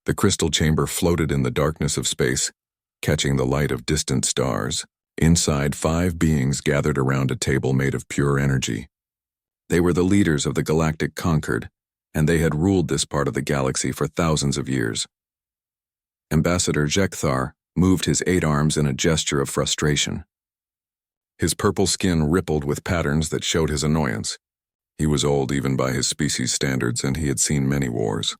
The crystal chamber floated in the darkness of space, catching the light of distant stars. Inside, 5 beings gathered around a table made of pure energy. They were the leaders of the Galactic Concord, and they had ruled this part of the galaxy for thousands of years. Ambassador Jekthar moved his 8 arms in a gesture of frustration. His purple skin rippled with patterns that showed his annoyance. He was old even by his species' standards, and he had seen many wars.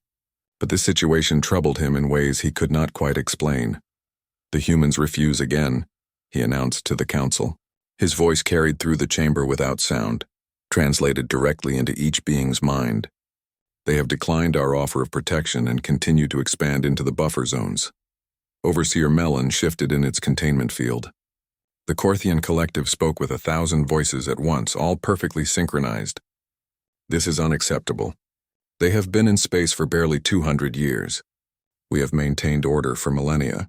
But this situation troubled him in ways he could not quite explain. "The humans refuse again," he announced to the council. His voice carried through the chamber without sound, translated directly into each being's mind. "They have declined our offer of protection and continue to expand into the buffer zones." Overseer Melon shifted in its containment field. The Korthian collective spoke with 1,000 voices at once, all perfectly synchronized. "This is unacceptable. They have been in space for barely 200 years. We have maintained order for millennia.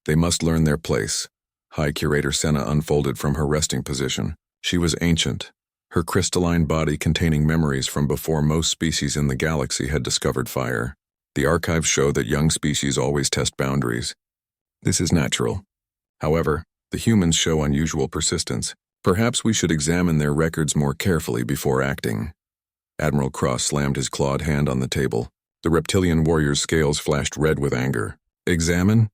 They must learn their place." High Curator Senna unfolded from her resting position. She was ancient, her crystalline body containing memories from before most species in the galaxy had discovered fire. The archives show that young species always test boundaries. This is natural. However, the humans show unusual persistence. Perhaps we should examine their records more carefully before acting. Admiral Cross slammed his clawed hand on the table. The reptilian warrior's scales flashed red with anger. "Examine?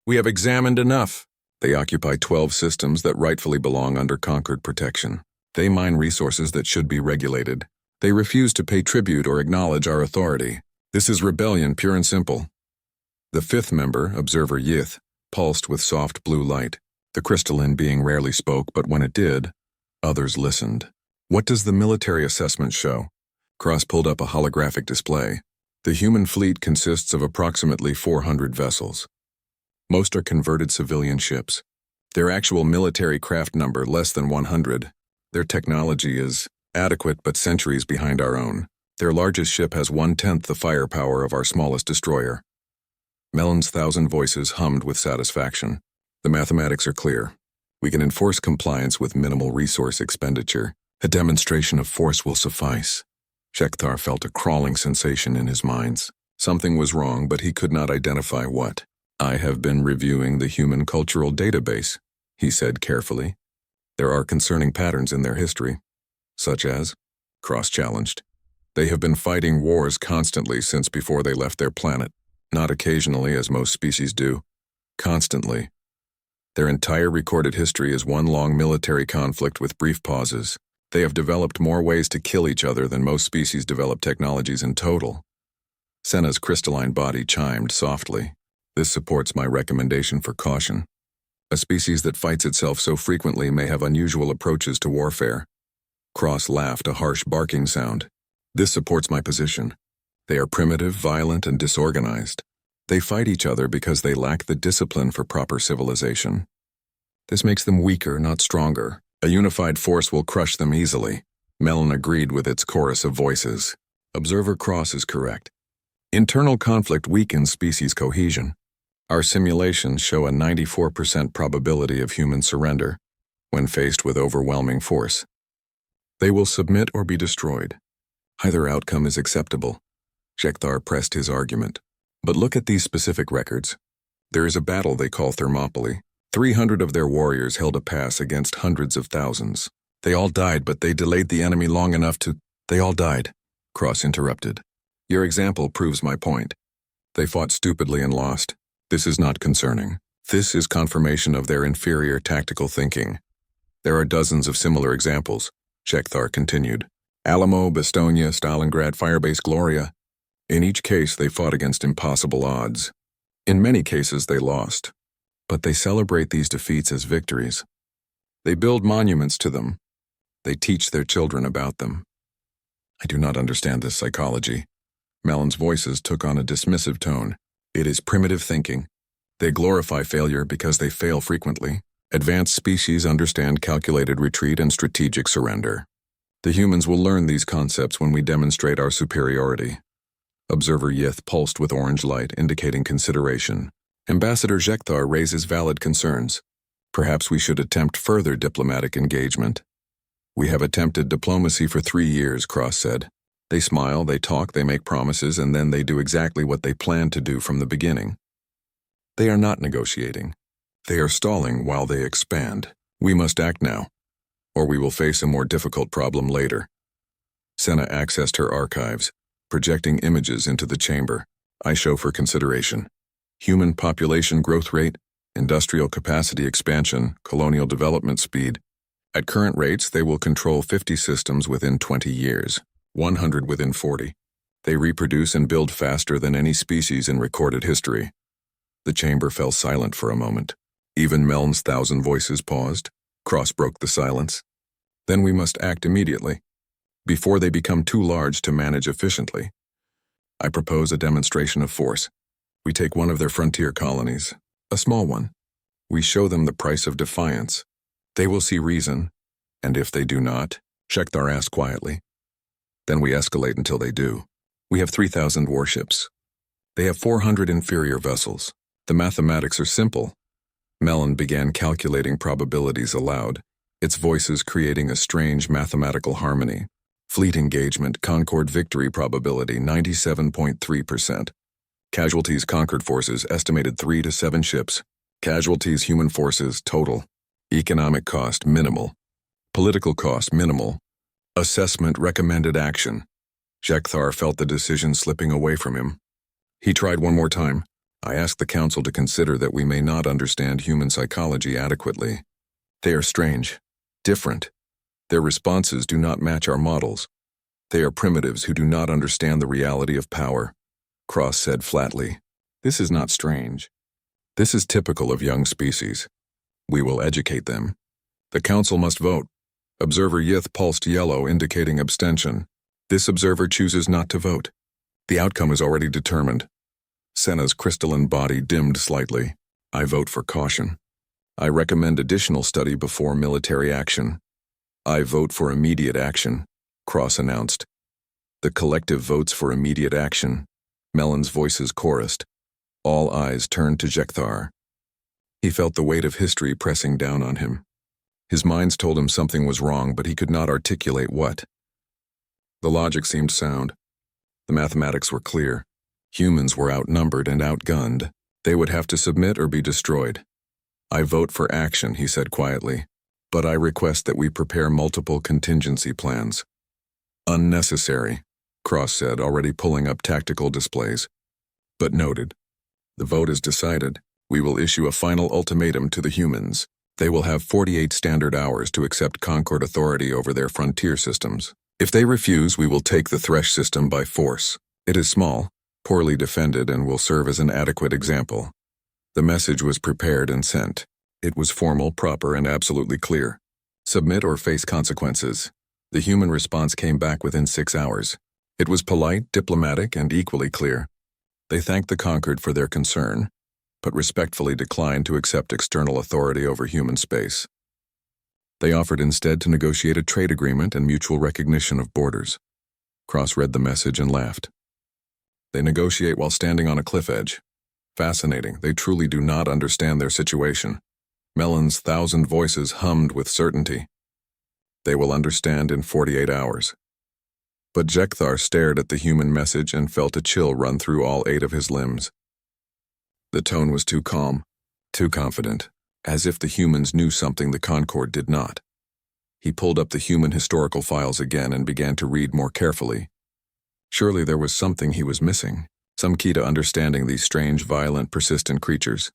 We have examined enough. They occupy 12 systems that rightfully belong under Concord protection. They mine resources that should be regulated. They refuse to pay tribute or acknowledge our authority. This is rebellion, pure and simple." The 5th member, Observer Yith, pulsed with soft blue light. The crystalline being rarely spoke, but when it did, others listened. "What does the military assessment show?" Cross pulled up a holographic display. "The human fleet consists of approximately 400 vessels. Most are converted civilian ships. Their actual military craft number less than 100. Their technology is adequate but centuries behind our own. Their largest ship has 1/10 the firepower of our smallest destroyer." Melon's 1,000 voices hummed with satisfaction. "The mathematics are clear. We can enforce compliance with minimal resource expenditure. A demonstration of force will suffice." Jekthar felt a crawling sensation in his minds. Something was wrong, but he could not identify what. "I have been reviewing the human cultural database," he said carefully. "There are concerning patterns in their history." "Such as?" Cross challenged. "They have been fighting wars constantly since before they left their planet. Not occasionally, as most species do. Constantly. Their entire recorded history is one long military conflict with brief pauses. They have developed more ways to kill each other than most species develop technologies in total." Senna's crystalline body chimed softly. "This supports my recommendation for caution. A species that fights itself so frequently may have unusual approaches to warfare." Cross laughed, a harsh barking sound. "This supports my position. They are primitive, violent, and disorganized. They fight each other because they lack the discipline for proper civilization. This makes them weaker, not stronger. A unified force will crush them easily." Melon agreed with its chorus of voices. Observer Cross is correct. Internal conflict weakens species cohesion. Our simulations show a 94% probability of human surrender when faced with overwhelming force. They will submit or be destroyed. Either outcome is acceptable. Jekthar pressed his argument. "But look at these specific records. There is a battle they call Thermopylae. 300 of their warriors held a pass against hundreds of thousands. They all died, but they delayed the enemy long enough to—" "They all died," Cross interrupted. "Your example proves my point. They fought stupidly and lost. This is not concerning. This is confirmation of their inferior tactical thinking. There are dozens of similar examples," Jekthar continued. "Alamo, Bastonia, Stalingrad, Firebase Gloria. In each case, they fought against impossible odds. In many cases, they lost. But they celebrate these defeats as victories. They build monuments to them. They teach their children about them." "I do not understand this psychology." Melon's voices took on a dismissive tone. "It is primitive thinking. They glorify failure because they fail frequently. Advanced species understand calculated retreat and strategic surrender. The humans will learn these concepts when we demonstrate our superiority." Observer Yith pulsed with orange light, indicating consideration. Ambassador Jekthar raises valid concerns. Perhaps we should attempt further diplomatic engagement. "We have attempted diplomacy for 3 years," Cross said. They smile, they talk, they make promises, and then they do exactly what they planned to do from the beginning. They are not negotiating. They are stalling while they expand. We must act now, or we will face a more difficult problem later. Senna accessed her archives, projecting images into the chamber. I show for consideration. Human population growth rate, industrial capacity expansion, colonial development speed. At current rates, they will control 50 systems within 20 years, 100 within 40. They reproduce and build faster than any species in recorded history. The chamber fell silent for a moment. Even Meln's 1,000 voices paused. Cross broke the silence. Then we must act immediately, before they become too large to manage efficiently. I propose a demonstration of force. We take one of their frontier colonies, a small one. We show them the price of defiance. They will see reason, and if they do not, Shekthar asked quietly. Then we escalate until they do. We have 3,000 warships. They have 400 inferior vessels. The mathematics are simple. Melon began calculating probabilities aloud, its voices creating a strange mathematical harmony. Fleet engagement, Concord victory probability 97.3%. Casualties conquered forces estimated 3 to 7 ships. Casualties human forces total. Economic cost minimal. Political cost minimal. Assessment recommended action. Shekthar felt the decision slipping away from him. He tried one more time. I asked the council to consider that we may not understand human psychology adequately. They are strange, different. Their responses do not match our models. They are primitives who do not understand the reality of power. Cross said flatly, "This is not strange. This is typical of young species. We will educate them. The council must vote." Observer Yith pulsed yellow, indicating abstention. This observer chooses not to vote. The outcome is already determined. Senna's crystalline body dimmed slightly. I vote for caution. I recommend additional study before military action. I vote for immediate action, Cross announced. The collective votes for immediate action. Melon's voices chorused. All eyes turned to Shekthar. He felt the weight of history pressing down on him. His minds told him something was wrong, but he could not articulate what. The logic seemed sound. The mathematics were clear. Humans were outnumbered and outgunned. They would have to submit or be destroyed. I vote for action, he said quietly, but I request that we prepare multiple contingency plans. Unnecessary, Cross said, already pulling up tactical displays. But noted. The vote is decided. We will issue a final ultimatum to the humans. They will have 48 standard hours to accept Concord authority over their frontier systems. If they refuse, we will take the Thresh system by force. It is small, poorly defended, and will serve as an adequate example. The message was prepared and sent. It was formal, proper, and absolutely clear. Submit or face consequences. The human response came back within 6 hours. It was polite, diplomatic, and equally clear. They thanked the conquered for their concern, but respectfully declined to accept external authority over human space. They offered instead to negotiate a trade agreement and mutual recognition of borders. Cross read the message and laughed. They negotiate while standing on a cliff edge. Fascinating, they truly do not understand their situation. Melon's 1,000 voices hummed with certainty. They will understand in 48 hours. But Shekthar stared at the human message and felt a chill run through all 8 of his limbs. The tone was too calm, too confident, as if the humans knew something the Concord did not. He pulled up the human historical files again and began to read more carefully. Surely there was something he was missing, some key to understanding these strange, violent, persistent creatures.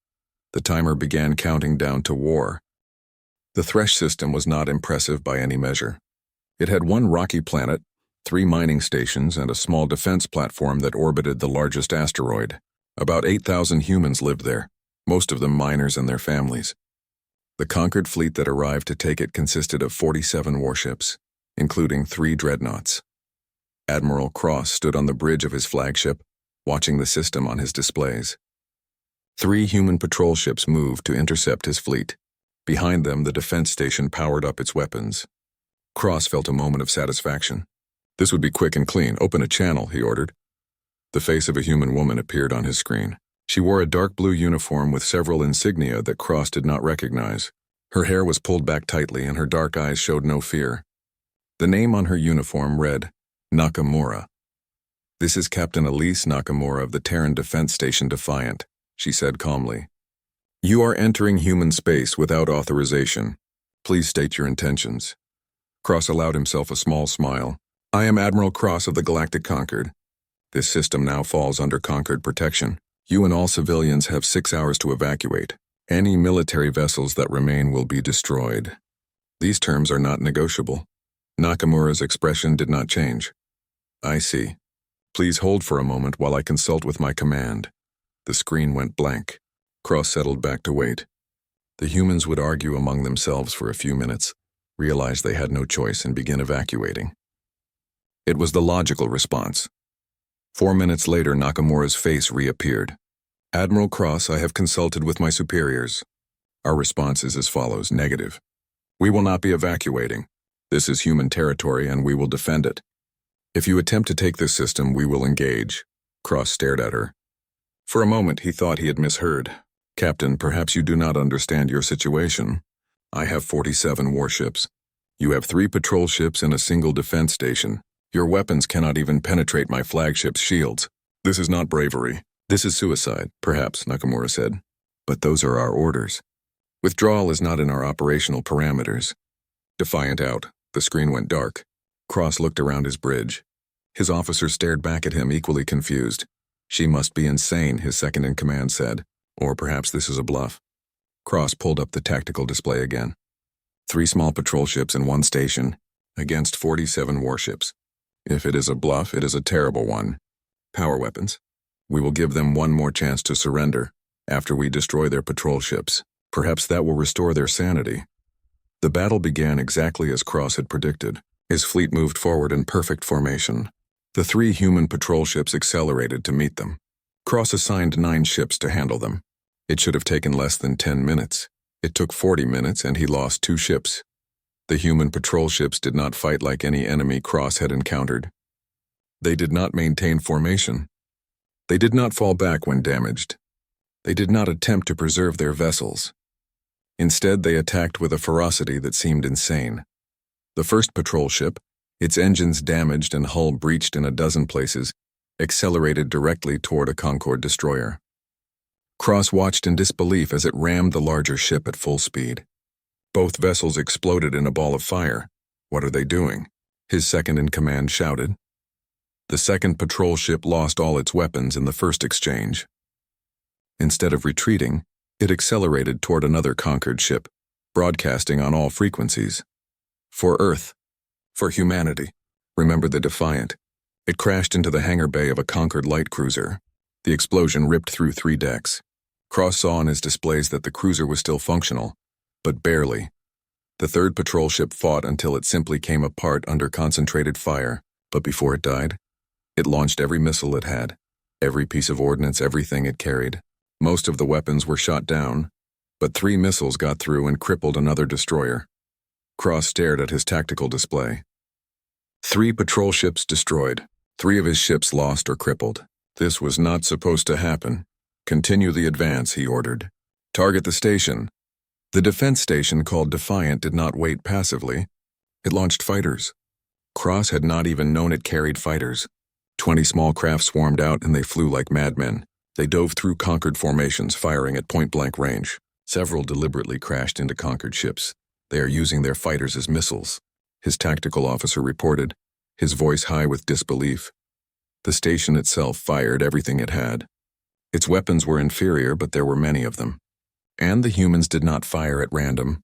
The timer began counting down to war. The Thresh system was not impressive by any measure. It had 1 rocky planet, 3 mining stations, and a small defense platform that orbited the largest asteroid. About 8,000 humans lived there, most of them miners and their families. The conquered fleet that arrived to take it consisted of 47 warships, including 3 dreadnoughts. Admiral Cross stood on the bridge of his flagship, watching the system on his displays. 3 human patrol ships moved to intercept his fleet. Behind them, the defense station powered up its weapons. Cross felt a moment of satisfaction. This would be quick and clean. Open a channel, he ordered. The face of a human woman appeared on his screen. She wore a dark blue uniform with several insignia that Cross did not recognize. Her hair was pulled back tightly and her dark eyes showed no fear. The name on her uniform read, Nakamura. This is Captain Elise Nakamura of the Terran Defense Station Defiant, she said calmly. You are entering human space without authorization. Please state your intentions. Cross allowed himself a small smile. I am Admiral Cross of the Galactic Concord. This system now falls under Concord protection. You and all civilians have 6 hours to evacuate. Any military vessels that remain will be destroyed. These terms are not negotiable. Nakamura's expression did not change. I see. Please hold for a moment while I consult with my command. The screen went blank. Cross settled back to wait. The humans would argue among themselves for a few minutes, realize they had no choice, and begin evacuating. It was the logical response. 4 minutes later, Nakamura's face reappeared. Admiral Cross, I have consulted with my superiors. Our response is as follows: negative. We will not be evacuating. This is human territory and we will defend it. If you attempt to take this system, we will engage. Cross stared at her. For a moment, he thought he had misheard. Captain, perhaps you do not understand your situation. I have 47 warships. You have 3 patrol ships and a single defense station. Your weapons cannot even penetrate my flagship's shields. This is not bravery. This is suicide, perhaps, Nakamura said. But those are our orders. Withdrawal is not in our operational parameters. Defiant out, the screen went dark. Cross looked around his bridge. His officer stared back at him, equally confused. She must be insane, his second-in-command said. Or perhaps this is a bluff. Cross pulled up the tactical display again. 3 small patrol ships and 1 station, against 47 warships. If it is a bluff, it is a terrible one. Power weapons. We will give them one more chance to surrender, after we destroy their patrol ships. Perhaps that will restore their sanity. The battle began exactly as Cross had predicted. His fleet moved forward in perfect formation. The 3 human patrol ships accelerated to meet them. Cross assigned 9 ships to handle them. It should have taken less than 10 minutes. It took 40 minutes and he lost 2 ships. The human patrol ships did not fight like any enemy Cross had encountered. They did not maintain formation. They did not fall back when damaged. They did not attempt to preserve their vessels. Instead, they attacked with a ferocity that seemed insane. The first patrol ship, its engines damaged and hull breached in a dozen places, accelerated directly toward a Concorde destroyer. Cross watched in disbelief as it rammed the larger ship at full speed. Both vessels exploded in a ball of fire. What are they doing? His second-in-command shouted. The second patrol ship lost all its weapons in the first exchange. Instead of retreating, it accelerated toward another Concorde ship, broadcasting on all frequencies. For Earth. For humanity. Remember the Defiant. It crashed into the hangar bay of a Concorde light cruiser. The explosion ripped through 3 decks. Cross saw on his displays that the cruiser was still functional, but barely. The third patrol ship fought until it simply came apart under concentrated fire, but before it died, it launched every missile it had, every piece of ordnance, everything it carried. Most of the weapons were shot down, but 3 missiles got through and crippled another destroyer. Cross stared at his tactical display. 3 patrol ships destroyed, 3 of his ships lost or crippled. This was not supposed to happen. Continue the advance, he ordered. Target the station. The defense station called Defiant did not wait passively. It launched fighters. Cross had not even known it carried fighters. 20 small craft swarmed out and they flew like madmen. They dove through Concorde formations, firing at point-blank range. Several deliberately crashed into Concorde ships. They are using their fighters as missiles, his tactical officer reported, his voice high with disbelief. The station itself fired everything it had. Its weapons were inferior, but there were many of them. And the humans did not fire at random.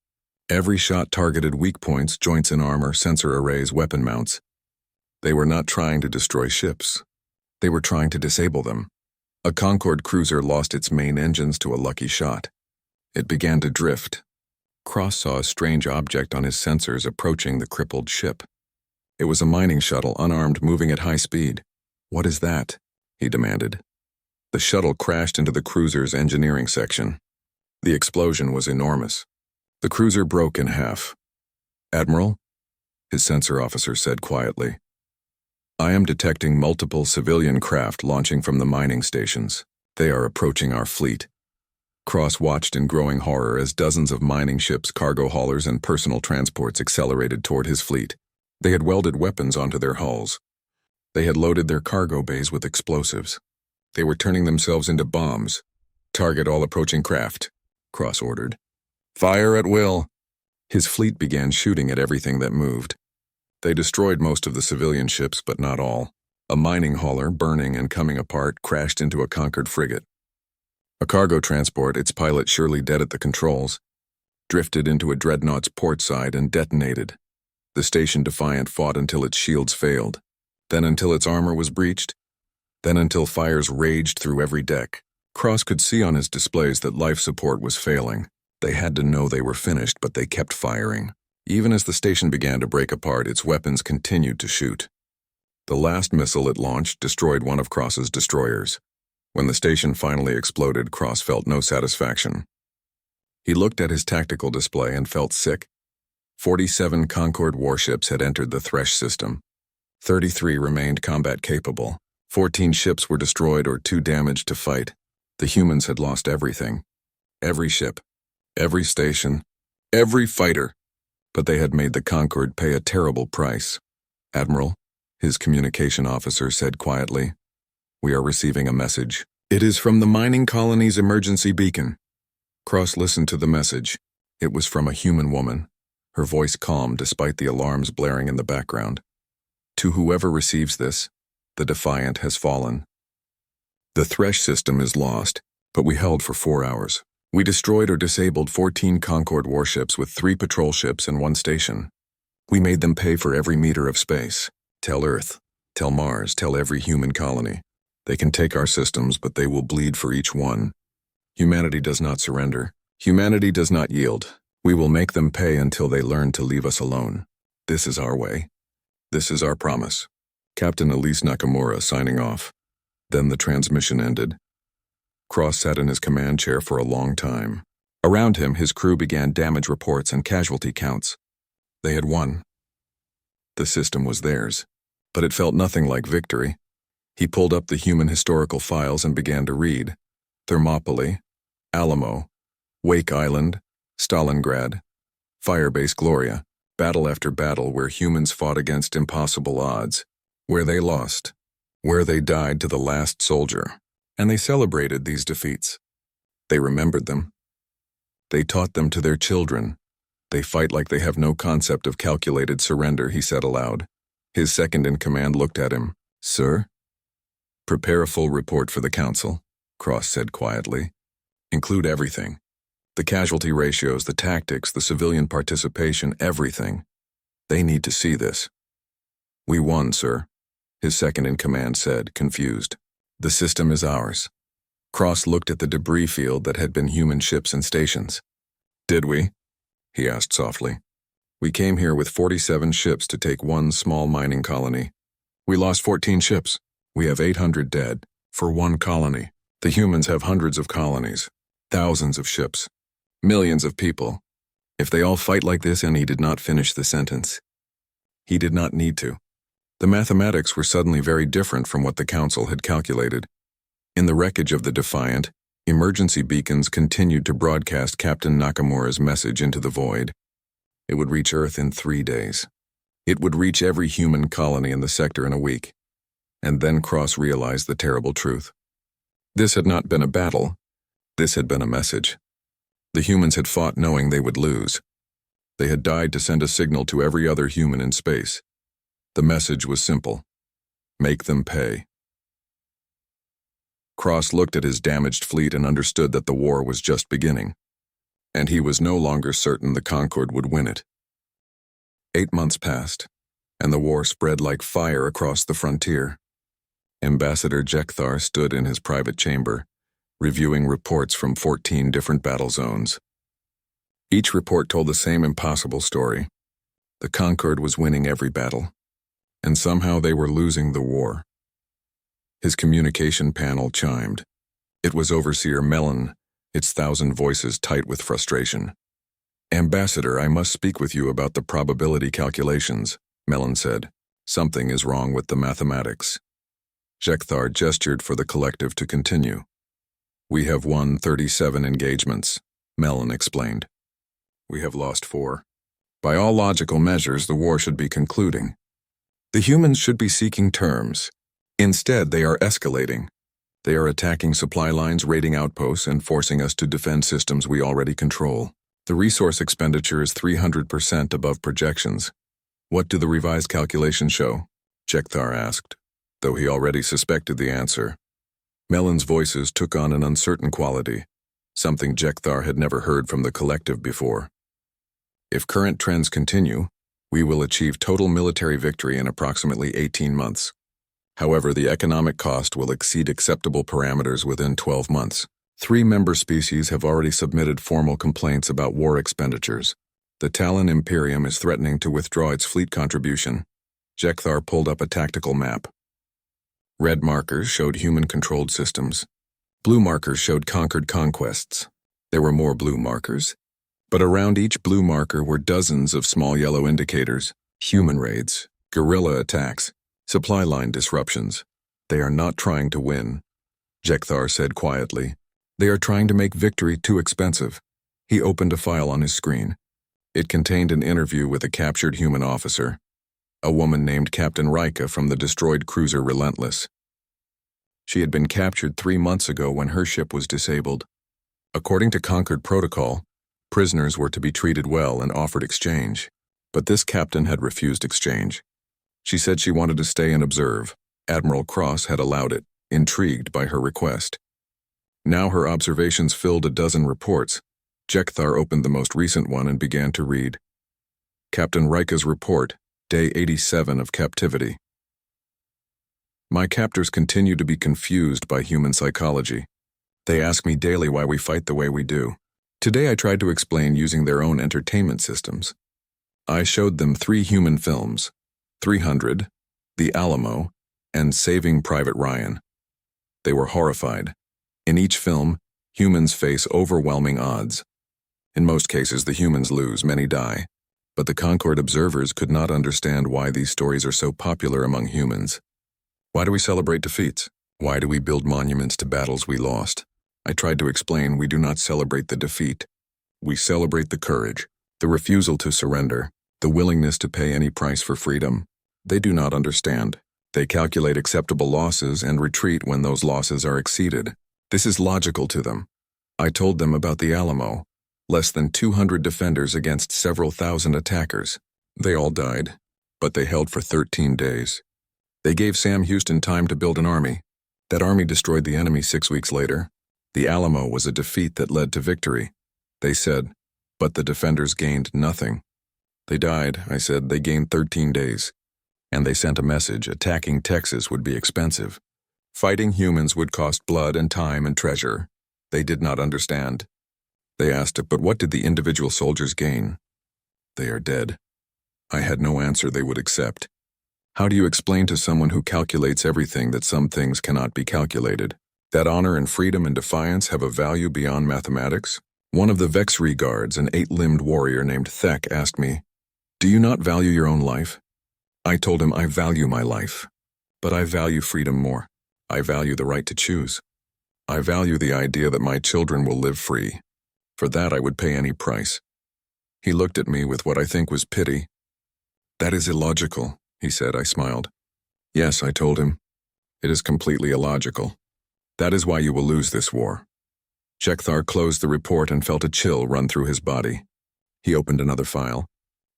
Every shot targeted weak points, joints in armor, sensor arrays, weapon mounts. They were not trying to destroy ships. They were trying to disable them. A Concorde cruiser lost its main engines to a lucky shot. It began to drift. Cross saw a strange object on his sensors approaching the crippled ship. It was a mining shuttle, unarmed, moving at high speed. What is that? He demanded. The shuttle crashed into the cruiser's engineering section. The explosion was enormous. The cruiser broke in half. Admiral, his sensor officer said quietly, I am detecting multiple civilian craft launching from the mining stations. They are approaching our fleet. Cross watched in growing horror as dozens of mining ships, cargo haulers, and personal transports accelerated toward his fleet. They had welded weapons onto their hulls. They had loaded their cargo bays with explosives. They were turning themselves into bombs. "Target all approaching craft," Cross ordered. "Fire at will." His fleet began shooting at everything that moved. They destroyed most of the civilian ships, but not all. A mining hauler, burning and coming apart, crashed into a Concord frigate. A cargo transport, its pilot surely dead at the controls, drifted into a dreadnought's port side and detonated. The station Defiant fought until its shields failed, then until its armor was breached, then until fires raged through every deck. Cross could see on his displays that life support was failing. They had to know they were finished, but they kept firing. Even as the station began to break apart, its weapons continued to shoot. The last missile it launched destroyed one of Cross's destroyers. When the station finally exploded, Cross felt no satisfaction. He looked at his tactical display and felt sick. 47 Concorde warships had entered the Thresh system. 33 remained combat-capable. 14 ships were destroyed or too damaged to fight. The humans had lost everything. Every ship, every station, every fighter. But they had made the Concorde pay a terrible price. "Admiral," his communication officer said quietly, "we are receiving a message. It is from the mining colony's emergency beacon." Cross listened to the message. It was from a human woman, her voice calm despite the alarms blaring in the background. "To whoever receives this, the Defiant has fallen. The Thresh system is lost, but we held for 4 hours. We destroyed or disabled 14 Concorde warships with 3 patrol ships and 1 station. We made them pay for every meter of space. Tell Earth, tell Mars, tell every human colony. They can take our systems, but they will bleed for each one. Humanity does not surrender. Humanity does not yield. We will make them pay until they learn to leave us alone. This is our way. This is our promise." Captain Elise Nakamura signing off. Then the transmission ended. Cross sat in his command chair for a long time. Around him, his crew began damage reports and casualty counts. They had won. The system was theirs, but it felt nothing like victory. He pulled up the human historical files and began to read. Thermopylae, Alamo, Wake Island, Stalingrad, Firebase Gloria, battle after battle where humans fought against impossible odds, where they lost, where they died to the last soldier. And they celebrated these defeats. They remembered them. They taught them to their children. They fight like they have no concept of calculated surrender, he said aloud. His second-in-command looked at him. "Sir?" "Prepare a full report for the council," Cross said quietly. "Include everything. The casualty ratios, the tactics, the civilian participation, everything. They need to see this." "We won, sir," his second-in-command said, confused. "The system is ours." Cross looked at the debris field that had been human ships and stations. "Did we?" he asked softly. "We came here with 47 ships to take one small mining colony. We lost 14 ships. We have 800 dead, for one colony. The humans have hundreds of colonies, thousands of ships, millions of people. If they all fight like this," and he did not finish the sentence. He did not need to. The mathematics were suddenly very different from what the council had calculated. In the wreckage of the Defiant, emergency beacons continued to broadcast Captain Nakamura's message into the void. It would reach Earth in 3 days. It would reach every human colony in the sector in a week. And then Cross realized the terrible truth. This had not been a battle. This had been a message. The humans had fought knowing they would lose. They had died to send a signal to every other human in space. The message was simple. Make them pay. Cross looked at his damaged fleet and understood that the war was just beginning. And he was no longer certain the Concorde would win it. 8 months passed, and the war spread like fire across the frontier. Ambassador Jekthar stood in his private chamber, reviewing reports from 14 different battle zones. Each report told the same impossible story. The Concorde was winning every battle, and somehow they were losing the war. His communication panel chimed. It was Overseer Mellon, its 1,000 voices tight with frustration. "Ambassador, I must speak with you about the probability calculations," Mellon said. "Something is wrong with the mathematics." Jekthar gestured for the collective to continue. "We have won 37 engagements," Mellon explained. "We have lost 4. By all logical measures, the war should be concluding. The humans should be seeking terms. Instead, they are escalating. They are attacking supply lines, raiding outposts, and forcing us to defend systems we already control. The resource expenditure is 300% above projections. What do the revised calculations show? Jekthar asked, though he already suspected the answer. Melon's voices took on an uncertain quality, something Jekthar had never heard from the collective before. If current trends continue, we will achieve total military victory in approximately 18 months. However, the economic cost will exceed acceptable parameters within 12 months. 3 member species have already submitted formal complaints about war expenditures. The Talon Imperium is threatening to withdraw its fleet contribution. Jekthar pulled up a tactical map. Red markers showed human-controlled systems. Blue markers showed conquered conquests. There were more blue markers, but around each blue marker were dozens of small yellow indicators: human raids, guerrilla attacks, supply line disruptions. They are not trying to win, Jekthar said quietly. They are trying to make victory too expensive. He opened a file on his screen. It contained an interview with a captured human officer, a woman named Captain Rika from the destroyed cruiser Relentless. She had been captured 3 months ago when her ship was disabled. According to Concord Protocol, prisoners were to be treated well and offered exchange, but this captain had refused exchange. She said she wanted to stay and observe. Admiral Cross had allowed it, intrigued by her request. Now her observations filled a dozen reports. Jekthar opened the most recent one and began to read. Captain Rika's report, Day 87 of captivity. My captors continue to be confused by human psychology. They ask me daily why we fight the way we do. Today I tried to explain using their own entertainment systems. I showed them 3 human films, 300, The Alamo, and Saving Private Ryan. They were horrified. In each film, humans face overwhelming odds. In most cases, the humans lose, many die. But the Concord observers could not understand why these stories are so popular among humans. Why do we celebrate defeats? Why do we build monuments to battles we lost? I tried to explain we do not celebrate the defeat. We celebrate the courage, the refusal to surrender, the willingness to pay any price for freedom. They do not understand. They calculate acceptable losses and retreat when those losses are exceeded. This is logical to them. I told them about the Alamo. Less than 200 defenders against several thousand attackers. They all died, but they held for 13 days. They gave Sam Houston time to build an army. That army destroyed the enemy 6 weeks later. The Alamo was a defeat that led to victory. They said, but the defenders gained nothing. They died, I said. They gained 13 days. And they sent a message: attacking Texas would be expensive. Fighting humans would cost blood and time and treasure. They did not understand. They asked, but what did the individual soldiers gain? They are dead. I had no answer they would accept. How do you explain to someone who calculates everything that some things cannot be calculated? That honor and freedom and defiance have a value beyond mathematics? One of the Vexri guards, an 8-limbed warrior named Thek, asked me, do you not value your own life? I told him I value my life, but I value freedom more. I value the right to choose. I value the idea that my children will live free. For that I would pay any price. He looked at me with what I think was pity. That is illogical, he said. I smiled. Yes, I told him. It is completely illogical. That is why you will lose this war. Jekthar closed the report and felt a chill run through his body. He opened another file.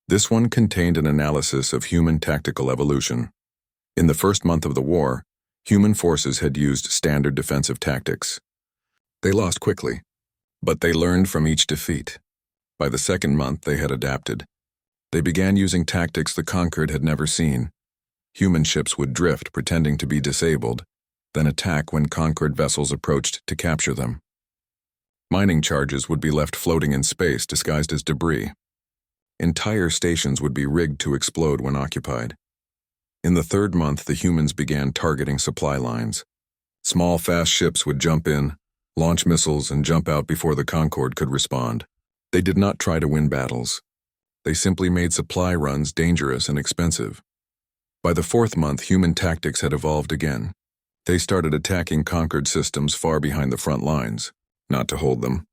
This one contained an analysis of human tactical evolution. In the first month of the war, human forces had used standard defensive tactics. They lost quickly, but they learned from each defeat. By the second month, they had adapted. They began using tactics the conquered had never seen. Human ships would drift, pretending to be disabled, then attack when conquered vessels approached to capture them. Mining charges would be left floating in space, disguised as debris. Entire stations would be rigged to explode when occupied. In the third month, the humans began targeting supply lines. Small, fast ships would jump in, launch missiles, and jump out before the Concorde could respond. They did not try to win battles. They simply made supply runs dangerous and expensive. By the fourth month, human tactics had evolved again. They started attacking conquered systems far behind the front lines, not to hold them,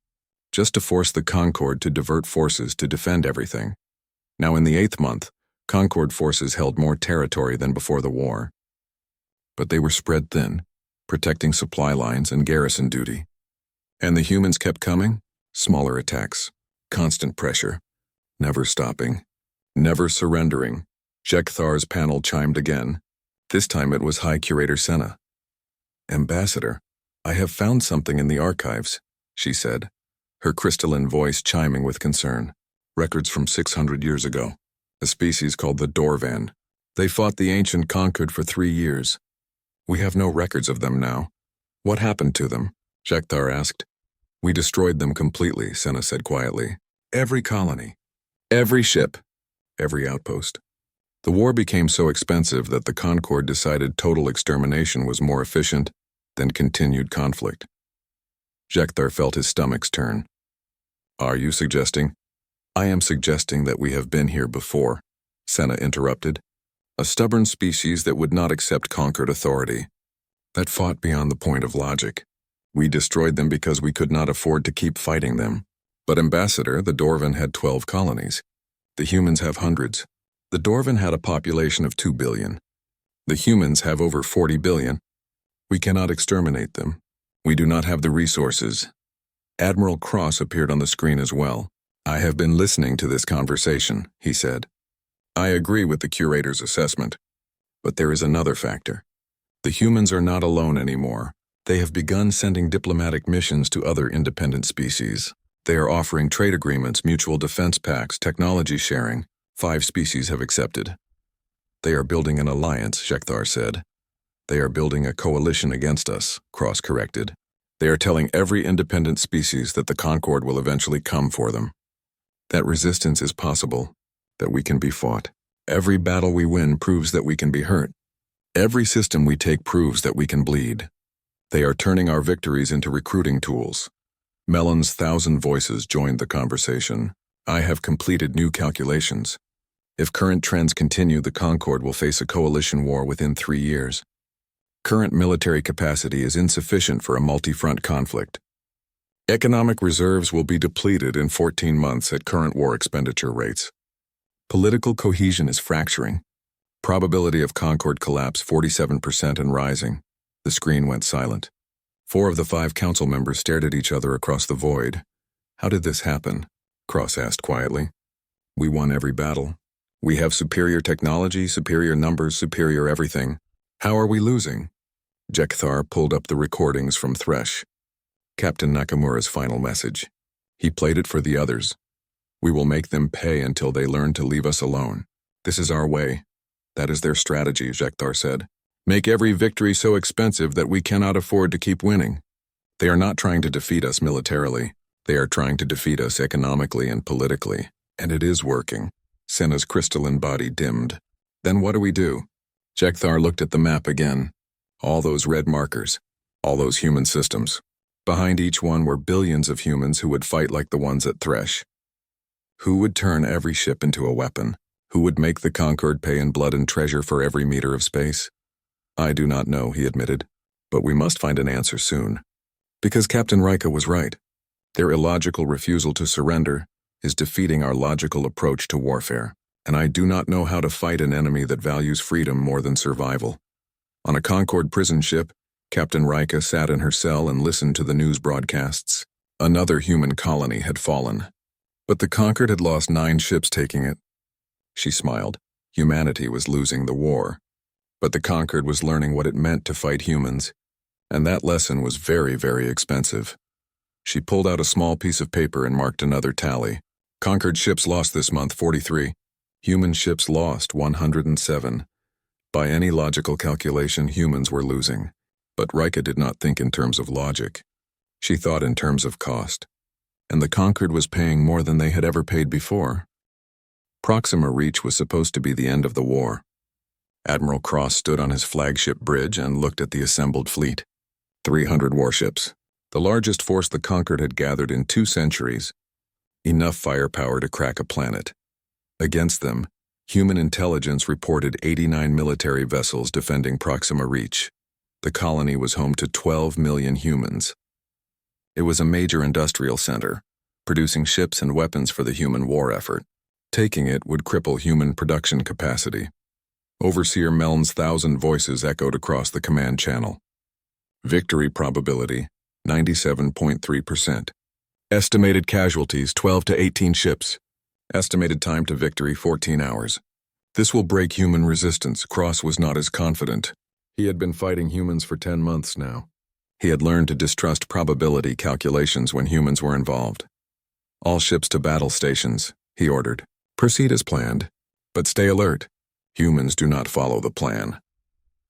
just to force the Concorde to divert forces to defend everything. Now in the eighth month, Concord forces held more territory than before the war. But they were spread thin, protecting supply lines and garrison duty. And the humans kept coming? Smaller attacks, constant pressure, never stopping, never surrendering. Jekthar's panel chimed again. This time it was High Curator Senna. "Ambassador, I have found something in the archives," she said, her crystalline voice chiming with concern. "Records from 600 years ago. A species called the Dorvan. They fought the ancient Concord for 3 years. We have no records of them now. What happened to them?" Jekthar asked. "We destroyed them completely," Senna said quietly. "Every colony, every ship, every outpost. The war became so expensive that the Concord decided total extermination was more efficient than continued conflict." Jekthar felt his stomach's turn. "Are you suggesting?" "I am suggesting that we have been here before," Senna interrupted. "A stubborn species that would not accept conquered authority, that fought beyond the point of logic. We destroyed them because we could not afford to keep fighting them. But Ambassador, the Dorvan had 12 colonies. The humans have hundreds. The Dorvan had a population of 2 billion. The humans have over 40 billion. We cannot exterminate them. We do not have the resources." Admiral Cross appeared on the screen as well. "I have been listening to this conversation," he said. "I agree with the curator's assessment. But there is another factor. The humans are not alone anymore. They have begun sending diplomatic missions to other independent species. They are offering trade agreements, mutual defense pacts, technology sharing. 5 species have accepted." "They are building an alliance," Jekthar said. "They are building a coalition against us," Cross corrected. "They are telling every independent species that the Concord will eventually come for them. That resistance is possible, that we can be fought. Every battle we win proves that we can be hurt. Every system we take proves that we can bleed. They are turning our victories into recruiting tools." Mellon's 1,000 voices joined the conversation. "I have completed new calculations. If current trends continue, the Concord will face a coalition war within 3 years. Current military capacity is insufficient for a multi-front conflict. Economic reserves will be depleted in 14 months at current war expenditure rates. Political cohesion is fracturing. Probability of Concord collapse 47% and rising." The screen went silent. 4 of the 5 council members stared at each other across the void. "How did this happen?" Cross asked quietly. "We won every battle. We have superior technology, superior numbers, superior everything. How are we losing?" Jekthar pulled up the recordings from Thresh. Captain Nakamura's final message. He played it for the others. "We will make them pay until they learn to leave us alone. This is our way." "That is their strategy," Jekthar said. "Make every victory so expensive that we cannot afford to keep winning. They are not trying to defeat us militarily. They are trying to defeat us economically and politically. And it is working." Senna's crystalline body dimmed. "Then what do we do?" Jekthar looked at the map again. All those red markers. All those human systems. Behind each one were billions of humans who would fight like the ones at Thresh. Who would turn every ship into a weapon? Who would make the Concord pay in blood and treasure for every meter of space? "I do not know," he admitted. "But we must find an answer soon." Because Captain Rika was right. Their illogical refusal to surrender is defeating our logical approach to warfare. And I do not know how to fight an enemy that values freedom more than survival. On a Concord prison ship, Captain Rika sat in her cell and listened to the news broadcasts. Another human colony had fallen. But the Concord had lost 9 ships taking it. She smiled. Humanity was losing the war. But the Concord was learning what it meant to fight humans. And that lesson was very, very expensive. She pulled out a small piece of paper and marked another tally. Concord ships lost this month, 43. Human ships lost, 107. By any logical calculation, humans were losing. But Rika did not think in terms of logic. She thought in terms of cost. And the Concord was paying more than they had ever paid before. Proxima Reach was supposed to be the end of the war. Admiral Cross stood on his flagship bridge and looked at the assembled fleet. 300 warships. The largest force the Concord had gathered in 2 centuries. Enough firepower to crack a planet. Against them, human intelligence reported 89 military vessels defending Proxima Reach. The colony was home to 12 million humans. It was a major industrial center, producing ships and weapons for the human war effort. Taking it would cripple human production capacity. Overseer Meln's 1,000 voices echoed across the command channel. Victory probability, 97.3%. Estimated casualties, 12 to 18 ships. Estimated time to victory, 14 hours. This will break human resistance. Cross was not as confident. He had been fighting humans for 10 months now. He had learned to distrust probability calculations when humans were involved. All ships to battle stations, he ordered. Proceed as planned, but stay alert. Humans do not follow the plan.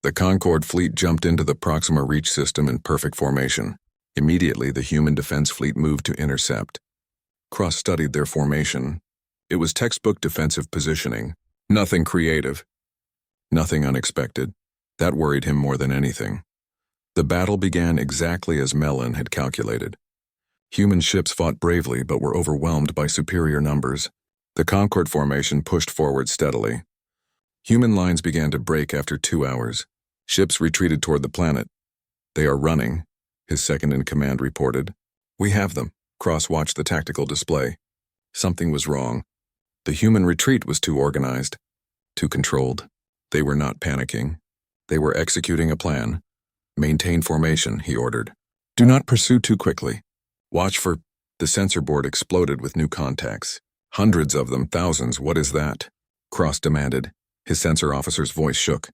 The Concorde fleet jumped into the Proxima Reach system in perfect formation. Immediately, the human defense fleet moved to intercept. Cross studied their formation. It was textbook defensive positioning. Nothing creative. Nothing unexpected. That worried him more than anything. The battle began exactly as Melon had calculated. Human ships fought bravely but were overwhelmed by superior numbers. The Concorde formation pushed forward steadily. Human lines began to break after 2 hours. Ships retreated toward the planet. They are running, his second-in-command reported. We have them. Cross watched the tactical display. Something was wrong. The human retreat was too organized, too controlled. They were not panicking. They were executing a plan. Maintain formation, he ordered. Do not pursue too quickly. Watch for... The sensor board exploded with new contacts. Hundreds of them, thousands, what is that? Cross demanded. His sensor officer's voice shook.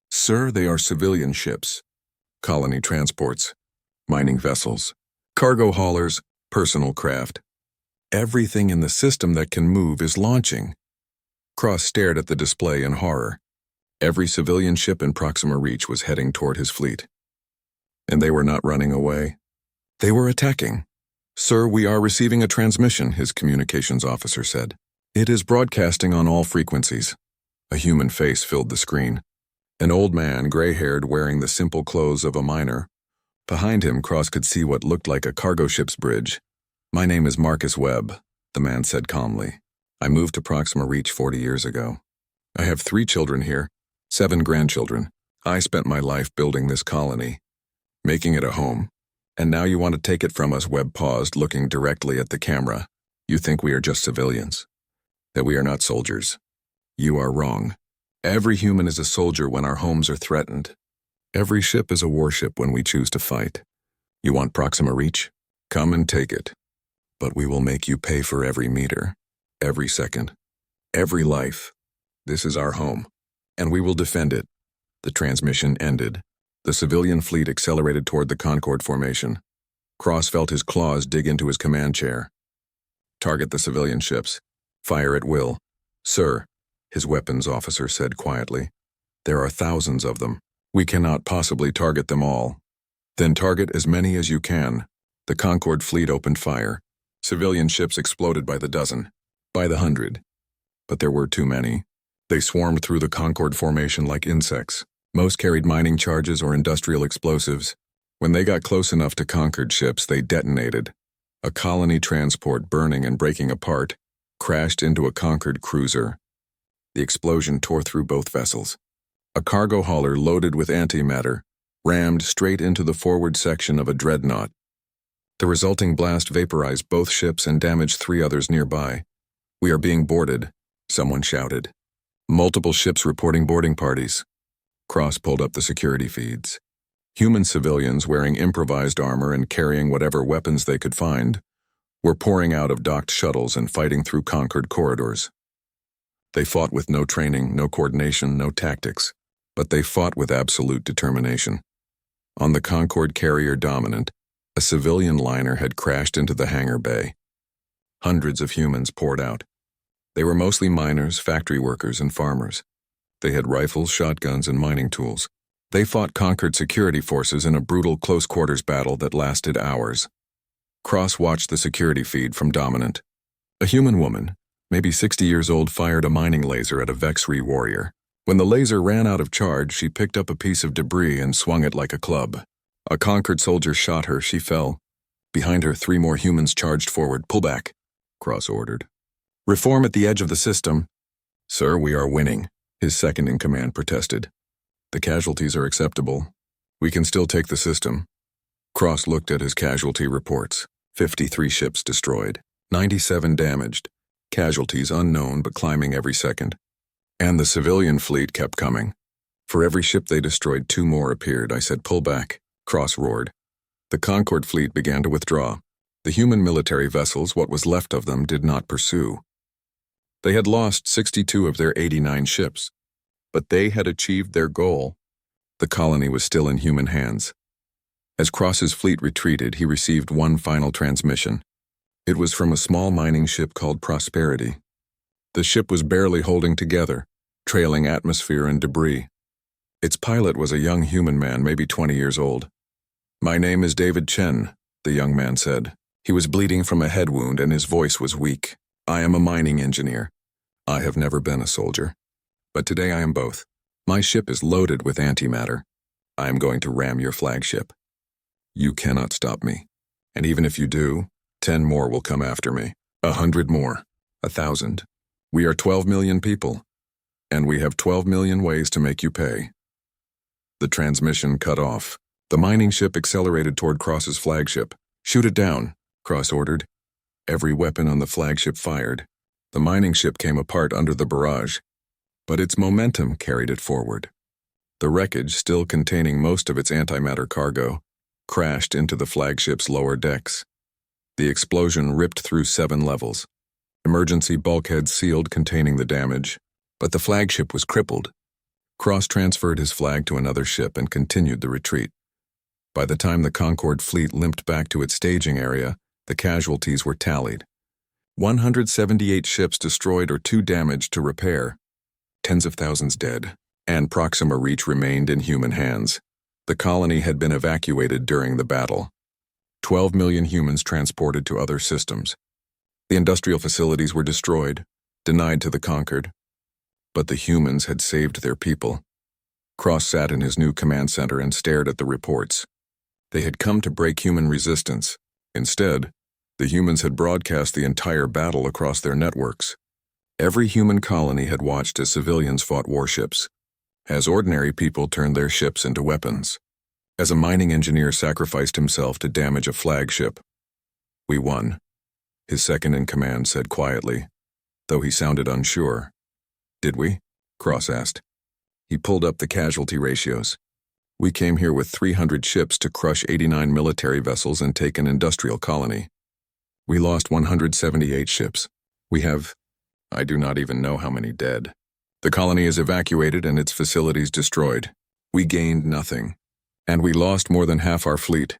Sir, they are civilian ships. Colony transports. Mining vessels. Cargo haulers. Personal craft. Everything in the system that can move is launching. Cross stared at the display in horror. Every civilian ship in Proxima Reach was heading toward his fleet. And they were not running away. They were attacking. Sir, we are receiving a transmission, his communications officer said. It is broadcasting on all frequencies. A human face filled the screen. An old man, gray-haired, wearing the simple clothes of a miner. Behind him, Cross could see what looked like a cargo ship's bridge. My name is Marcus Webb, the man said calmly. I moved to Proxima Reach 40 years ago. I have 3 children here, 7 grandchildren. I spent my life building this colony, making it a home. And now you want to take it from us, Webb paused, looking directly at the camera. You think we are just civilians, that we are not soldiers. You are wrong. Every human is a soldier when our homes are threatened. Every ship is a warship when we choose to fight. You want Proxima Reach? Come and take it. But we will make you pay for every meter, every second, every life. This is our home, and we will defend it. The transmission ended. The civilian fleet accelerated toward the Concorde formation. Cross felt his claws dig into his command chair. Target the civilian ships. Fire at will. Sir, his weapons officer said quietly. There are thousands of them. We cannot possibly target them all. Then target as many as you can. The Concorde fleet opened fire. Civilian ships exploded by the dozen, by the hundred. But there were too many. They swarmed through the Concorde formation like insects. Most carried mining charges or industrial explosives. When they got close enough to Concorde ships, they detonated. A colony transport, burning and breaking apart, crashed into a Concorde cruiser. The explosion tore through both vessels. A cargo hauler loaded with antimatter rammed straight into the forward section of a dreadnought. The resulting blast vaporized both ships and damaged 3 others nearby. We are being boarded, someone shouted. Multiple ships reporting boarding parties. Cross pulled up the security feeds. Human civilians wearing improvised armor and carrying whatever weapons they could find were pouring out of docked shuttles and fighting through Concorde corridors. They fought with no training, no coordination, no tactics, but they fought with absolute determination. On the Concorde carrier Dominant, a civilian liner had crashed into the hangar bay. Hundreds of humans poured out. They were mostly miners, factory workers, and farmers. They had rifles, shotguns, and mining tools. They fought Concorde security forces in a brutal close-quarters battle that lasted hours. Cross watched the security feed from Dominant. A human woman, maybe 60 years old, fired a mining laser at a Vexri warrior. When the laser ran out of charge, she picked up a piece of debris and swung it like a club. A Concorde soldier shot her. She fell. Behind her, 3 more humans charged forward. Pull back, Cross ordered. Reform at the edge of the system. Sir, we are winning, his second-in-command protested. The casualties are acceptable. We can still take the system. Cross looked at his casualty reports. 53 ships destroyed, 97 damaged. casualties unknown but climbing every second. And the civilian fleet kept coming. For every ship they destroyed, 2 more appeared. I said, "Pull back," Cross roared. The Concorde fleet began to withdraw. The human military vessels, what was left of them, did not pursue. They had lost 62 of their 89 ships, but they had achieved their goal. The colony was still in human hands. As Cross's fleet retreated, he received one final transmission. It was from a small mining ship called Prosperity. The ship was barely holding together, trailing atmosphere and debris. Its pilot was a young human man, maybe 20 years old. "My name is David Chen," the young man said. He was bleeding from a head wound and his voice was weak. "I am a mining engineer. I have never been a soldier. But today I am both. My ship is loaded with antimatter. I am going to ram your flagship. You cannot stop me. And even if you do, 10 more will come after me. 100 more. 1,000. We are 12 million people. And we have 12 million ways to make you pay." The transmission cut off. The mining ship accelerated toward Cross's flagship. "Shoot it down," Cross ordered. Every weapon on the flagship fired. The mining ship came apart under the barrage, but its momentum carried it forward. The wreckage, still containing most of its antimatter cargo, crashed into the flagship's lower decks. The explosion ripped through 7 levels. Emergency bulkheads sealed containing the damage, but the flagship was crippled. Cross transferred his flag to another ship and continued the retreat. By the time the Concorde fleet limped back to its staging area, the casualties were tallied. 178 ships destroyed or too damaged to repair. Tens of thousands dead, and Proxima Reach remained in human hands. The colony had been evacuated during the battle. 12 million humans transported to other systems. The industrial facilities were destroyed, denied to the conquered. But the humans had saved their people. Cross sat in his new command center and stared at the reports. They had come to break human resistance. Instead, the humans had broadcast the entire battle across their networks. Every human colony had watched as civilians fought warships, as ordinary people turned their ships into weapons, as a mining engineer sacrificed himself to damage a flagship. "We won," his second-in-command said quietly, though he sounded unsure. "Did we?" Cross asked. He pulled up the casualty ratios. "We came here with 300 ships to crush 89 military vessels and take an industrial colony. We lost 178 ships. We have, I do not even know how many dead. The colony is evacuated and its facilities destroyed. We gained nothing. And we lost more than half our fleet."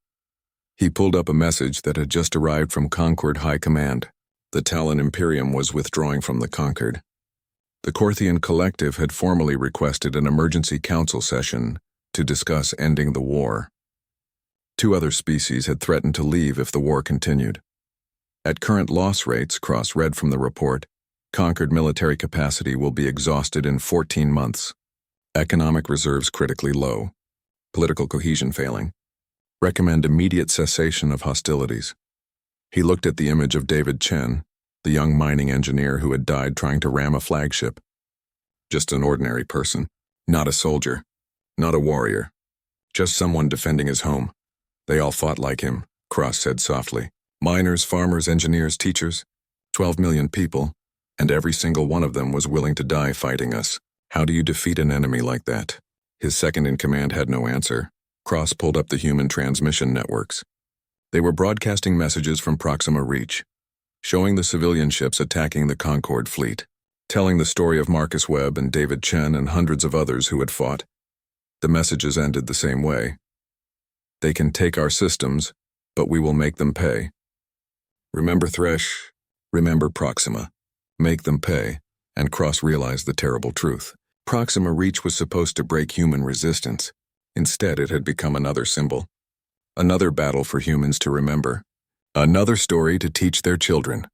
He pulled up a message that had just arrived from Concorde High Command. The Talon Imperium was withdrawing from the conquered. The Corthian Collective had formally requested an emergency council session to discuss ending the war. 2 other species had threatened to leave if the war continued. At current loss rates, Cross read from the report, conquered military capacity will be exhausted in 14 months. Economic reserves critically low. Political cohesion failing. Recommend immediate cessation of hostilities. He looked at the image of David Chen, the young mining engineer who had died trying to ram a flagship. Just an ordinary person, not a soldier, not a warrior, just someone defending his home. "They all fought like him," Cross said softly. "Miners, farmers, engineers, teachers, 12 million people, and every single one of them was willing to die fighting us. How do you defeat an enemy like that?" His second-in-command had no answer. Cross pulled up the human transmission networks. They were broadcasting messages from Proxima Reach, showing the civilian ships attacking the Concorde fleet, telling the story of Marcus Webb and David Chen and hundreds of others who had fought. The messages ended the same way. "They can take our systems, but we will make them pay. Remember Thresh, remember Proxima. Make them pay." And Cross realized the terrible truth. Proxima Reach was supposed to break human resistance. Instead, it had become another symbol. Another battle for humans to remember. Another story to teach their children.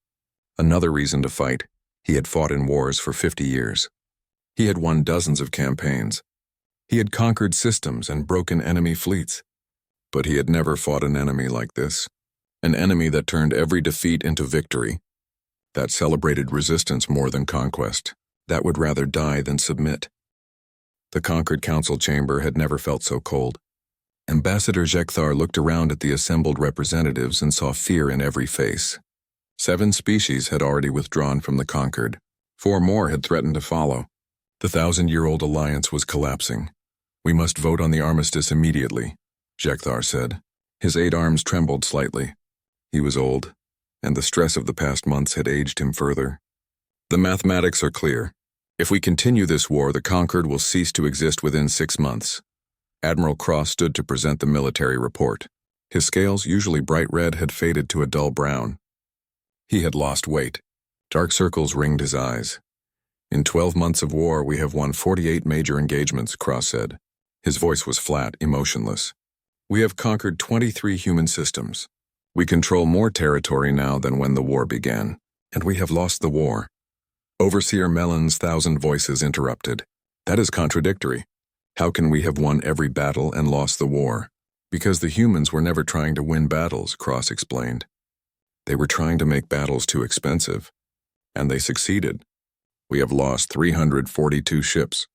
Another reason to fight. He had fought in wars for 50 years. He had won dozens of campaigns. He had conquered systems and broken enemy fleets. But he had never fought an enemy like this. An enemy that turned every defeat into victory. That celebrated resistance more than conquest. That would rather die than submit. The conquered council chamber had never felt so cold. Ambassador Jekthar looked around at the assembled representatives and saw fear in every face. 7 species had already withdrawn from the conquered. 4 more had threatened to follow. The 1,000-year-old alliance was collapsing. We must vote on the armistice immediately, Jekthar said. His 8 arms trembled slightly. He was old, and the stress of the past months had aged him further. The mathematics are clear. If we continue this war, the conquered will cease to exist within 6 months. Admiral Cross stood to present the military report. His scales, usually bright red, had faded to a dull brown. He had lost weight. Dark circles ringed his eyes. In 12 months of war, we have won 48 major engagements, Cross said. His voice was flat, emotionless. We have conquered 23 human systems. We control more territory now than when the war began, and we have lost the war. Overseer Mellon's 1,000 voices interrupted. That is contradictory. How can we have won every battle and lost the war? Because the humans were never trying to win battles, Cross explained. They were trying to make battles too expensive. And they succeeded. We have lost 342 ships.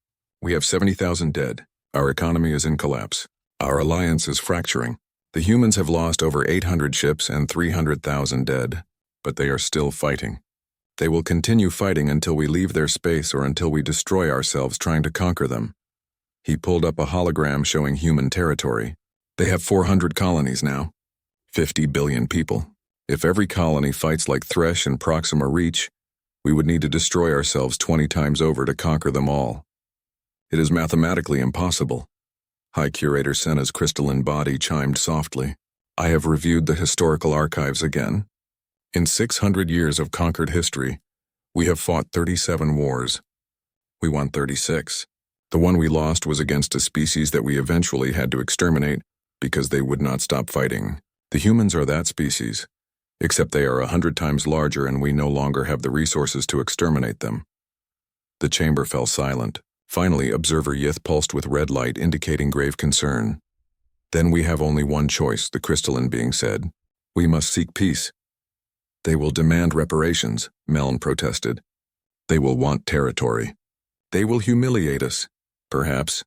We have 70,000 dead. Our economy is in collapse. Our alliance is fracturing. The humans have lost over 800 ships and 300,000 dead, but they are still fighting. They will continue fighting until we leave their space or until we destroy ourselves trying to conquer them. He pulled up a hologram showing human territory. They have 400 colonies now. 50 billion people. If every colony fights like Thresh and Proxima Reach, we would need to destroy ourselves 20 times over to conquer them all. It is mathematically impossible. High Curator Senna's crystalline body chimed softly. I have reviewed the historical archives again. In 600 years of conquered history, we have fought 37 wars. We won 36. The one we lost was against a species that we eventually had to exterminate because they would not stop fighting. The humans are that species, except they are 100 times larger and we no longer have the resources to exterminate them. The chamber fell silent. Finally, Observer Yith pulsed with red light indicating grave concern. Then we have only one choice, the crystalline being said. We must seek peace. They will demand reparations, Meln protested. They will want territory. They will humiliate us, perhaps,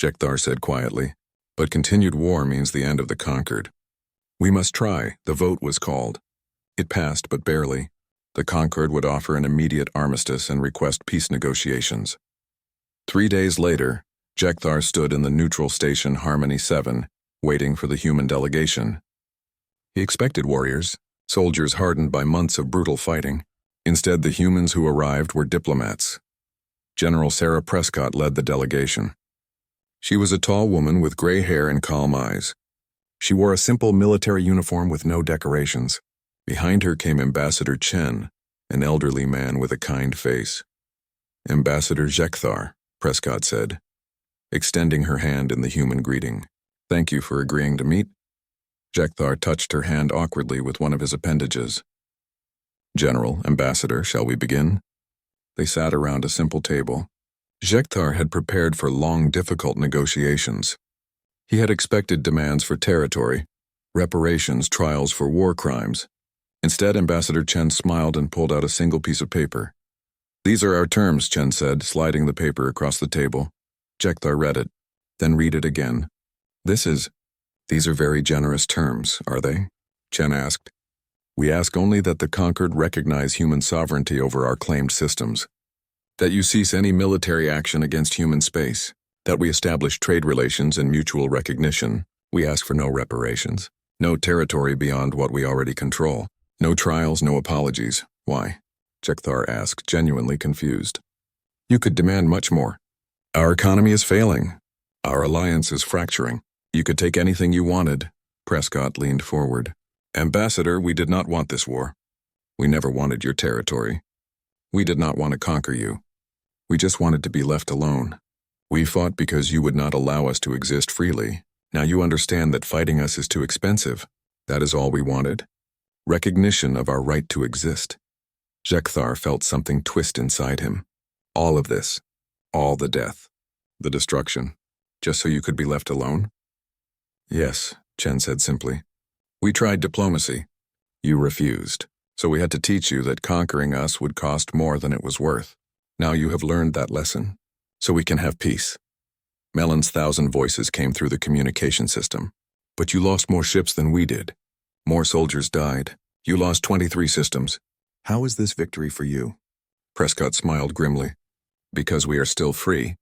Jekthar said quietly. But continued war means the end of the conquered. We must try, the vote was called. It passed, but barely. The conquered would offer an immediate armistice and request peace negotiations. 3 days later, Jekthar stood in the neutral station Harmony 7, waiting for the human delegation. He expected warriors, soldiers hardened by months of brutal fighting. Instead, the humans who arrived were diplomats. General Sarah Prescott led the delegation. She was a tall woman with gray hair and calm eyes. She wore a simple military uniform with no decorations. Behind her came Ambassador Chen, an elderly man with a kind face. Ambassador Jekthar, Prescott said, extending her hand in the human greeting. Thank you for agreeing to meet. Jekthar touched her hand awkwardly with one of his appendages. General, Ambassador, shall we begin? They sat around a simple table. Jekthar had prepared for long, difficult negotiations. He had expected demands for territory, reparations, trials for war crimes. Instead, Ambassador Chen smiled and pulled out a single piece of paper. These are our terms, Chen said, sliding the paper across the table. Jekthar read it, then read it again. These are very generous terms, are they? Chen asked. We ask only that the conquered recognize human sovereignty over our claimed systems, that you cease any military action against human space, that we establish trade relations and mutual recognition. We ask for no reparations, no territory beyond what we already control, no trials, no apologies. Why? Jekthar asked, genuinely confused. You could demand much more. Our economy is failing. Our alliance is fracturing. You could take anything you wanted. Prescott leaned forward. Ambassador, we did not want this war. We never wanted your territory. We did not want to conquer you. We just wanted to be left alone. We fought because you would not allow us to exist freely. Now you understand that fighting us is too expensive. That is all we wanted. Recognition of our right to exist. Jekthar felt something twist inside him. All of this. All the death. The destruction. Just so you could be left alone? Yes, Chen said simply. We tried diplomacy. You refused. So we had to teach you that conquering us would cost more than it was worth. Now you have learned that lesson. So we can have peace. Mellon's 1,000 voices came through the communication system. But you lost more ships than we did. More soldiers died. You lost 23 systems. How is this victory for you? Prescott smiled grimly. Because we are still free.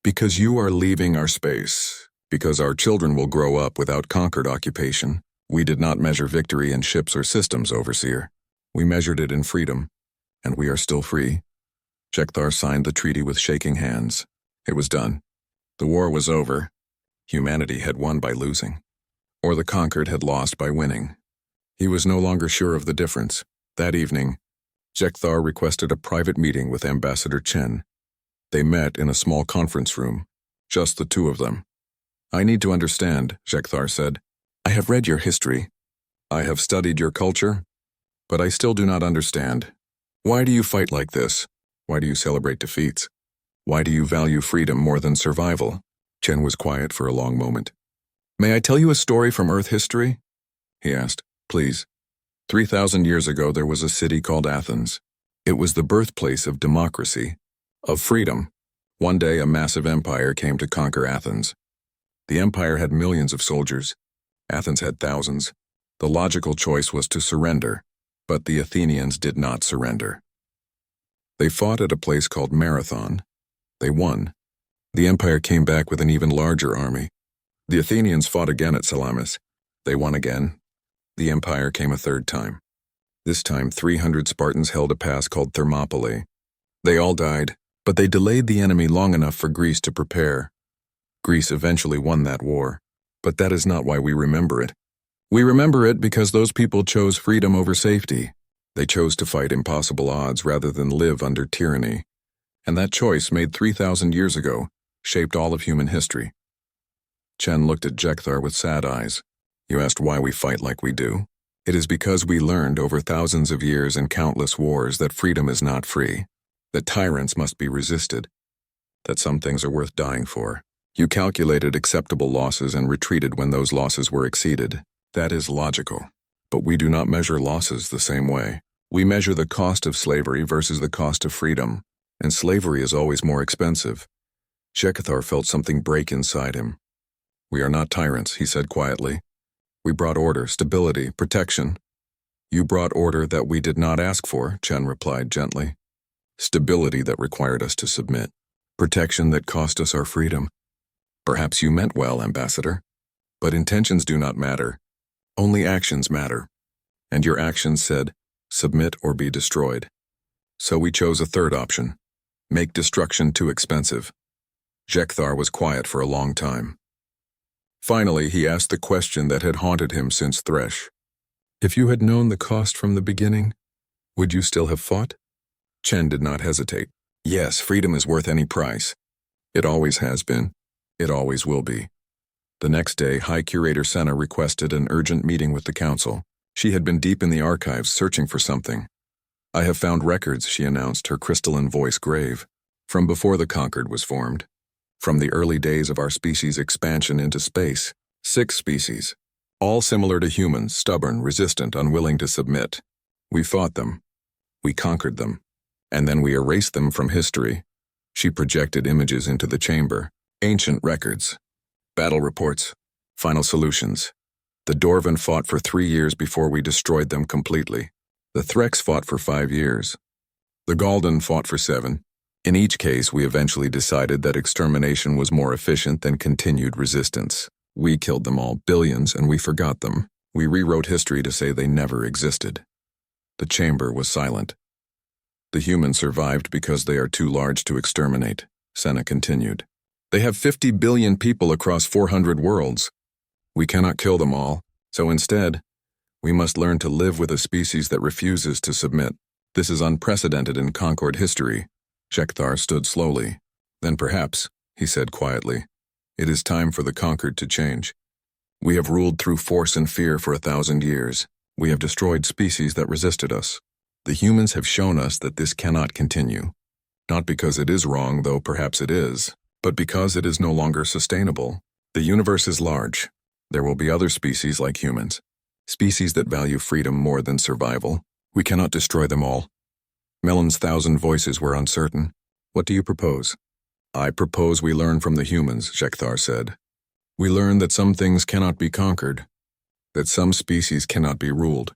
Because you are leaving our space. Because our children will grow up without conquered occupation. We did not measure victory in ships or systems, Overseer. We measured it in freedom. And we are still free. Jekthar signed the treaty with shaking hands. It was done. The war was over. Humanity had won by losing. Or the conquered had lost by winning. He was no longer sure of the difference. That evening, Jekthar requested a private meeting with Ambassador Chen. They met in a small conference room, just the two of them. I need to understand, Jekthar said. I have read your history. I have studied your culture. But I still do not understand. Why do you fight like this? Why do you celebrate defeats? Why do you value freedom more than survival? Chen was quiet for a long moment. May I tell you a story from Earth history? He asked. Please. 3,000 years ago there was a city called Athens. It was the birthplace of democracy, of freedom. One day a massive empire came to conquer Athens. The empire had millions of soldiers. Athens had thousands. The logical choice was to surrender, but the Athenians did not surrender. They fought at a place called Marathon. They won. The empire came back with an even larger army. The Athenians fought again at Salamis. They won again. The empire came a third time. This time 300 Spartans held a pass called Thermopylae. They all died, but they delayed the enemy long enough for Greece to prepare. Greece eventually won that war, but that is not why we remember it. We remember it because those people chose freedom over safety. They chose to fight impossible odds rather than live under tyranny. And that choice, made 3,000 years ago, shaped all of human history. Chen looked at Jekthar with sad eyes. You asked why we fight like we do. It is because we learned over thousands of years and countless wars that freedom is not free, that tyrants must be resisted, that some things are worth dying for. You calculated acceptable losses and retreated when those losses were exceeded. That is logical. But we do not measure losses the same way. We measure the cost of slavery versus the cost of freedom, and slavery is always more expensive. Jekthar felt something break inside him. We are not tyrants, he said quietly. We brought order, stability, protection. You brought order that we did not ask for, Chen replied gently. Stability that required us to submit. Protection that cost us our freedom. Perhaps you meant well, Ambassador. But intentions do not matter. Only actions matter. And your actions said, submit or be destroyed. So we chose a third option. Make destruction too expensive. Jekthar was quiet for a long time. Finally, he asked the question that had haunted him since Thresh. If you had known the cost from the beginning, would you still have fought? Chen did not hesitate. Yes, freedom is worth any price. It always has been. It always will be. The next day, High Curator Senna requested an urgent meeting with the council. She had been deep in the archives searching for something. I have found records, she announced, her crystalline voice grave, from before the Conquered was formed. From the early days of our species' expansion into space. 6 species. All similar to humans, stubborn, resistant, unwilling to submit. We fought them. We conquered them. And then we erased them from history. She projected images into the chamber. Ancient records. Battle reports. Final solutions. The Dorvan fought for 3 years before we destroyed them completely. The Threx fought for 5 years. The Galdan fought for 7. In each case, we eventually decided that extermination was more efficient than continued resistance. We killed them all, billions, and we forgot them. We rewrote history to say they never existed. The chamber was silent. The humans survived because they are too large to exterminate, Senna continued. They have 50 billion people across 400 worlds. We cannot kill them all, so instead, we must learn to live with a species that refuses to submit. This is unprecedented in Concord history. Jekthar stood slowly. Then perhaps, he said quietly, it is time for the conquered to change. We have ruled through force and fear for 1,000 years. We have destroyed species that resisted us. The humans have shown us that this cannot continue. Not because it is wrong, though perhaps it is, but because it is no longer sustainable. The universe is large. There will be other species like humans. Species that value freedom more than survival. We cannot destroy them all. Melon's 1,000 voices were uncertain. What do you propose? I propose we learn from the humans, Jekthar said. We learn that some things cannot be conquered, that some species cannot be ruled.